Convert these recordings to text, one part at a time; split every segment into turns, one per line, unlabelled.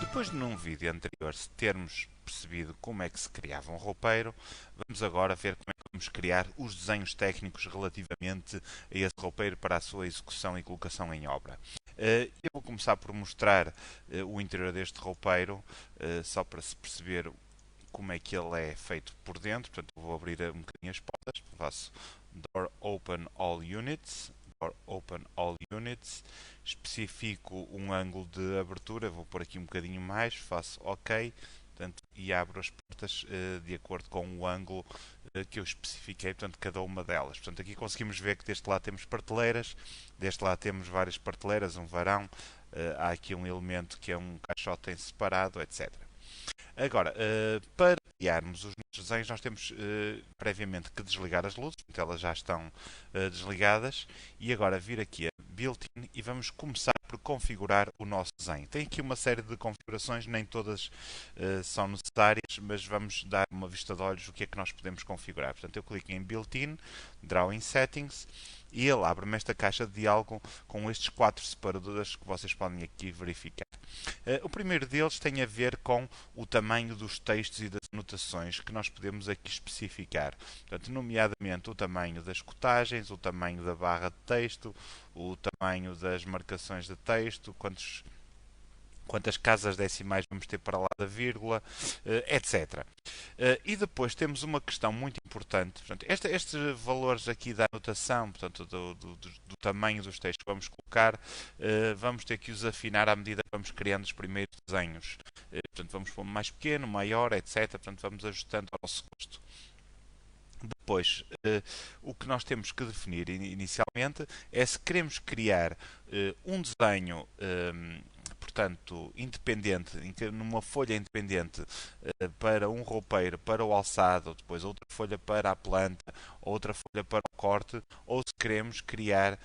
Depois de num vídeo anterior se termos percebido como é que se criava um roupeiro, vamos agora ver como é que vamos criar os desenhos técnicos relativamente a esse roupeiro para a sua execução e colocação em obra. Eu vou começar por mostrar o interior deste roupeiro, só para se perceber como é que ele é feito por dentro. Portanto, vou abrir um bocadinho as portas, faço Door Open All Units, Door Open All Units, especifico um ângulo de abertura, vou pôr aqui um bocadinho mais, faço OK, portanto, e abro as portas de acordo com o ângulo que eu especifiquei, portanto, cada uma delas. Portanto, aqui conseguimos ver que deste lado temos prateleiras, deste lado temos várias prateleiras, um varão, há aqui um elemento que é um caixote em separado, etc. Agora, para criarmos os nossos desenhos, nós temos previamente que desligar as luzes, portanto elas já estão desligadas, e agora vir aqui a Built-in e vamos começar por configurar o nosso desenho. Tem aqui uma série de configurações, nem todas são necessárias, mas vamos dar uma vista de olhos o que é que nós podemos configurar. Portanto, eu clico em Built-in, Drawing Settings, e ele abre-me esta caixa de diálogo com estes 4 separadores que vocês podem aqui verificar. O primeiro deles tem a ver com o tamanho dos textos e das anotações que nós podemos aqui especificar. Portanto, nomeadamente o tamanho das cotagens, o tamanho da barra de texto, o tamanho das marcações de texto, quantas casas decimais vamos ter para lá da vírgula, etc. E depois temos uma questão muito importante. Portanto, estes valores aqui da anotação, portanto, do tamanho dos textos que vamos colocar, vamos ter que os afinar à medida que vamos criando os primeiros desenhos. Portanto, vamos pôr mais pequeno, maior, etc. Portanto, vamos ajustando ao nosso gosto. Depois, o que nós temos que definir inicialmente é se queremos criar um desenho portanto, independente, numa folha independente para um roupeiro, para o alçado, depois outra folha para a planta, outra folha para o corte, ou se queremos criar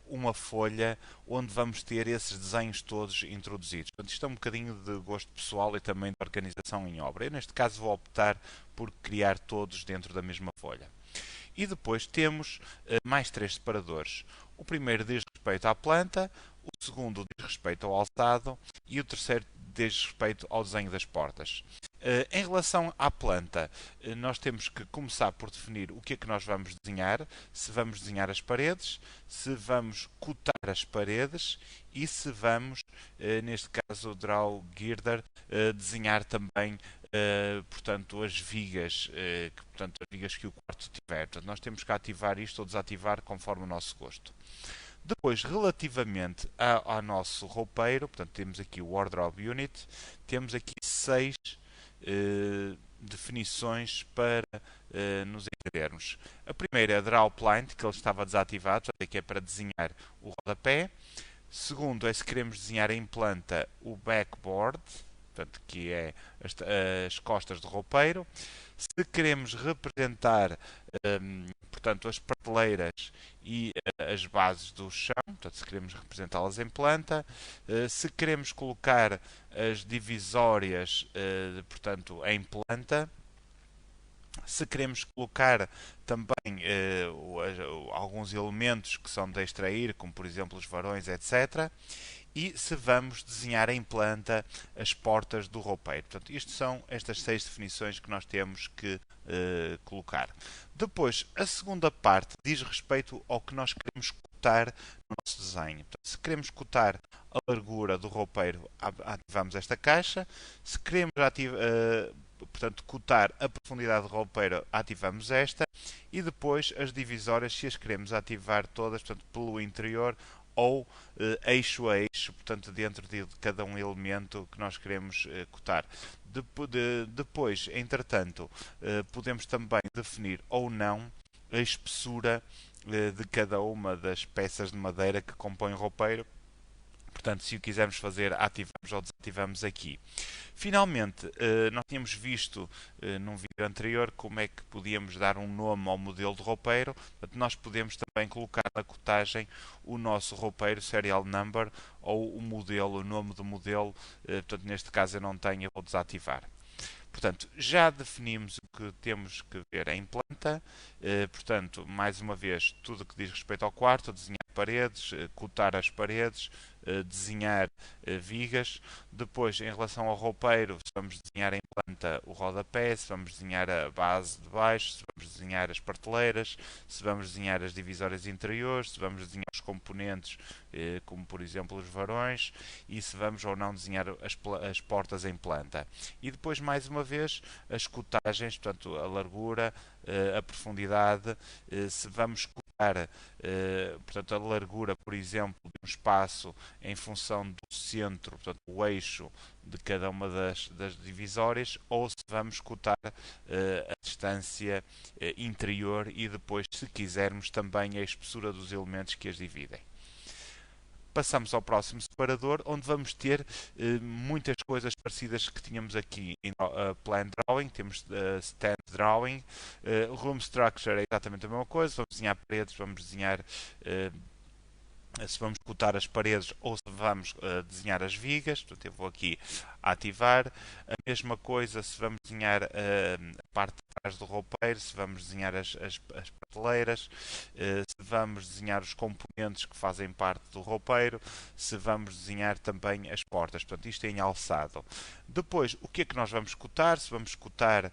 uma folha onde vamos ter esses desenhos todos introduzidos. Portanto, isto é um bocadinho de gosto pessoal e também de organização em obra. Eu, neste caso, vou optar por criar todos dentro da mesma folha. E depois temos mais 3 separadores. O primeiro diz respeito à planta, o segundo diz respeito ao alçado e o terceiro diz respeito ao desenho das portas. Em relação à planta, nós temos que começar por definir o que é que nós vamos desenhar, se vamos desenhar as paredes, se vamos cotar as paredes e se vamos, neste caso o Draw Girder, desenhar também portanto, as vigas, portanto, as vigas que o quarto tiver. Portanto, nós temos que ativar isto ou desativar conforme o nosso gosto. Depois, relativamente ao nosso roupeiro, portanto, temos aqui o Wardrobe Unit, temos aqui 6 definições para nos entendermos. A primeira é a Draw Plant, que ele estava desativado, portanto, aqui é para desenhar o rodapé. Segundo é se queremos desenhar em planta o backboard, portanto, que é as costas do roupeiro. Se queremos representar, portanto, as prateleiras e as bases do chão, portanto, se queremos representá-las em planta, se queremos colocar as divisórias, portanto, em planta, se queremos colocar também alguns elementos que são de extrair, como por exemplo os varões, etc. E se vamos desenhar em planta as portas do roupeiro. Portanto, isto são estas 6 definições que nós temos que colocar. Depois, a segunda parte diz respeito ao que nós queremos cotar no nosso desenho. Portanto, se queremos cotar a largura do roupeiro, ativamos esta caixa. Se queremos portanto, cotar a profundidade do roupeiro, ativamos esta. E depois as divisórias, se as queremos ativar todas, portanto, pelo interior ou eixo a eixo, portanto, dentro de cada um elemento que nós queremos cotar. Depois, entretanto, podemos também definir ou não a espessura de cada uma das peças de madeira que compõem o roupeiro. Portanto, se o quisermos fazer, ativamos ou desativamos aqui. Finalmente, nós tínhamos visto num vídeo anterior como é que podíamos dar um nome ao modelo de roupeiro. Portanto, nós podemos também colocar na cotagem o nosso roupeiro, serial number, ou o modelo, o nome do modelo. Portanto, neste caso eu não tenho, eu vou desativar. Portanto, já definimos o que temos que ver em planta. Portanto, mais uma vez, tudo o que diz respeito ao quarto, desenhar paredes, cotar as paredes, desenhar vigas. Depois, em relação ao roupeiro, se vamos desenhar em planta o rodapé, se vamos desenhar a base de baixo, se vamos desenhar as prateleiras, se vamos desenhar as divisórias interiores, se vamos desenhar os componentes, como por exemplo os varões, e se vamos ou não desenhar as portas em planta. E depois, mais uma vez, as cotagens, portanto, a largura, a profundidade, se vamos cotar, portanto, a largura, por exemplo, de um espaço em função do centro, portanto, o eixo de cada uma das divisórias, ou se vamos cotar a distância interior e depois, se quisermos, também a espessura dos elementos que as dividem. Passamos ao próximo separador, onde vamos ter muitas coisas parecidas que tínhamos aqui em Plan Drawing. Temos Stand Drawing, Room Structure é exatamente a mesma coisa. Vamos desenhar paredes, vamos desenhar se vamos cotar as paredes ou se vamos desenhar as vigas. Portanto, eu vou aqui ativar. A mesma coisa se vamos desenhar a parte de trás do roupeiro, se vamos desenhar as prateleiras, se vamos desenhar os componentes que fazem parte do roupeiro, se vamos desenhar também as portas. Portanto, isto é em alçado. Depois, o que é que nós vamos cotar? Se vamos cotar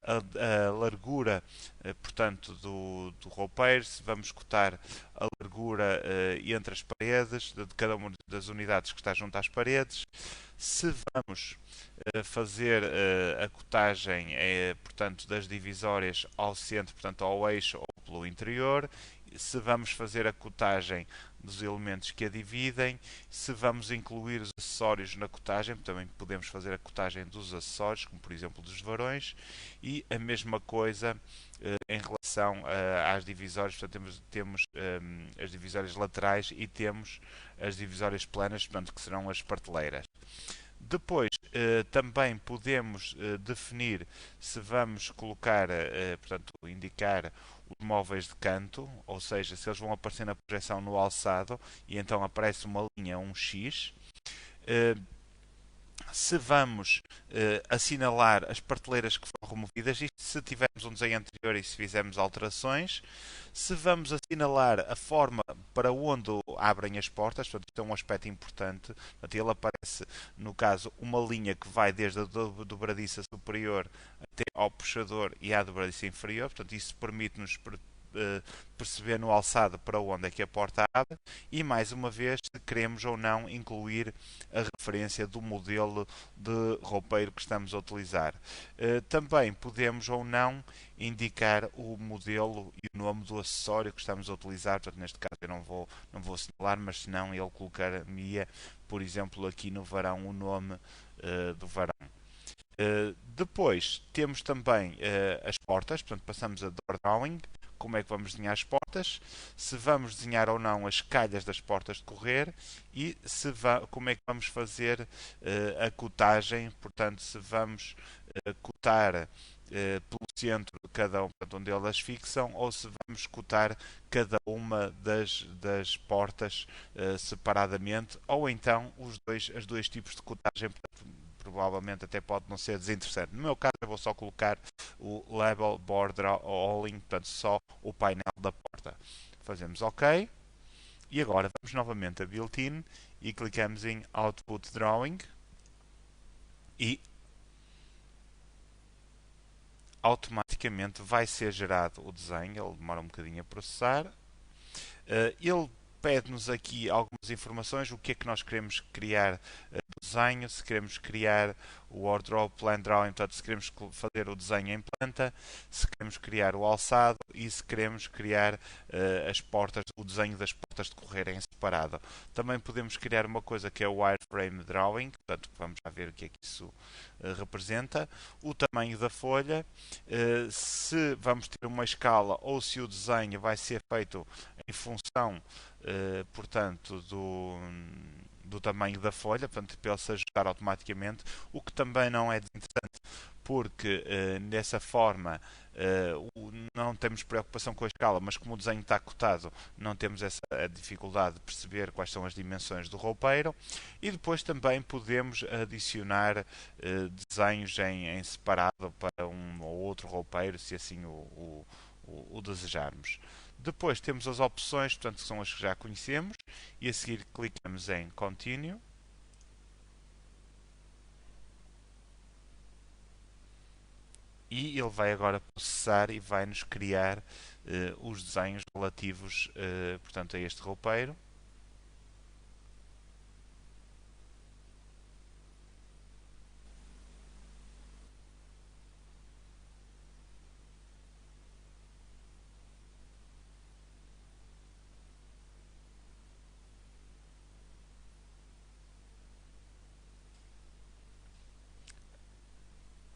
a largura, portanto, do roupeiro, se vamos cotar a largura entre as paredes, de cada uma das unidades que está junto às paredes, se vamos fazer a cotagem, portanto, das divisórias ao centro, portanto, ao eixo ou pelo interior, se vamos fazer a cotagem dos elementos que a dividem, se vamos incluir os acessórios na cotagem, também podemos fazer a cotagem dos acessórios, como por exemplo dos varões, e a mesma coisa em relação às divisórias. Portanto, temos as divisórias laterais e temos as divisórias planas, portanto, que serão as prateleiras. Depois, também podemos definir se vamos colocar, portanto, indicar os móveis de canto, ou seja, se eles vão aparecer na projeção no alçado, e então aparece uma linha, um X. Se vamos assinalar as prateleiras que foram removidas, isto se tivermos um desenho anterior e se fizermos alterações, se vamos assinalar a forma para onde abrem as portas, portanto, isto é um aspecto importante. Portanto, ele aparece, no caso, uma linha que vai desde a dobradiça superior até ao puxador e à dobradiça inferior, portanto, isso permite-nos perceber no alçado para onde é que a porta abre e, mais uma vez, se queremos ou não incluir a referência do modelo de roupeiro que estamos a utilizar. Também podemos ou não indicar o modelo e o nome do acessório que estamos a utilizar. Portanto, neste caso eu não vou assinalar, mas senão ele colocar-me, por exemplo, aqui no varão o nome do varão. Depois temos também as portas, portanto passamos a Door Drawing. Como é que vamos desenhar as portas, se vamos desenhar ou não as calhas das portas de correr e como é que vamos fazer a cotagem, portanto, se vamos cotar pelo centro de cada um, onde elas fixam, ou se vamos cotar cada uma das portas separadamente, ou então os dois tipos de cotagem. Portanto, provavelmente até pode não ser desinteressante. No meu caso, eu vou só colocar o Level Border Hauling, portanto, só o painel da porta. Fazemos OK. E agora vamos novamente a Built-in e clicamos em Output Drawing e automaticamente vai ser gerado o desenho. Ele demora um bocadinho a processar. Ele pede-nos aqui algumas informações, o que é que nós queremos criar do desenho, se queremos criar o Wardrobe Plan Drawing, portanto, se queremos fazer o desenho em planta, se queremos criar o alçado e se queremos criar as portas, o desenho das portas de correr em separado. Também podemos criar uma coisa que é o Wireframe Drawing, portanto, vamos já ver o que é que isso representa, o tamanho da folha, se vamos ter uma escala ou se o desenho vai ser feito em função portanto, do tamanho da folha, portanto, para ele se ajustar automaticamente, o que também não é desinteressante, porque dessa forma não temos preocupação com a escala, mas como o desenho está cotado, não temos essa dificuldade de perceber quais são as dimensões do roupeiro. E depois também podemos adicionar desenhos em separado para um ou outro roupeiro, se assim o desejarmos. Depois temos as opções, portanto, que são as que já conhecemos, e a seguir clicamos em Continue. E ele vai agora processar e vai nos criar os desenhos relativos portanto, a este roupeiro.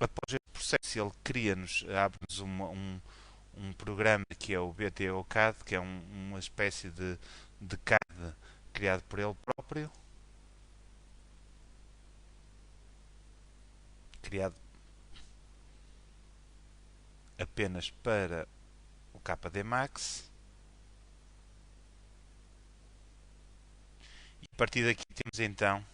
Após este processo, ele cria-nos, abre-nos um programa que é o BTOCAD, que é uma espécie de CAD criado por ele próprio, criado apenas para o KD Max. E a partir daqui temos então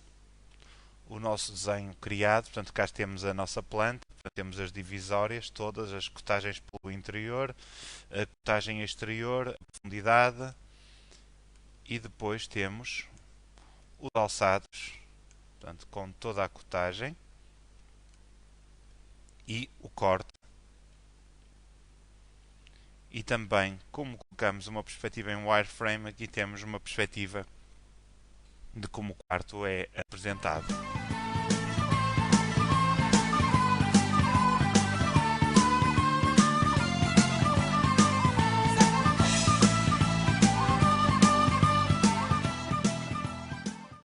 o nosso desenho criado, portanto cá temos a nossa planta, temos as divisórias todas, as cotagens pelo interior, a cotagem exterior, a profundidade e depois temos os alçados, portanto com toda a cotagem e o corte. E também, como colocamos uma perspectiva em wireframe, aqui temos uma perspectiva de como o quarto é apresentado.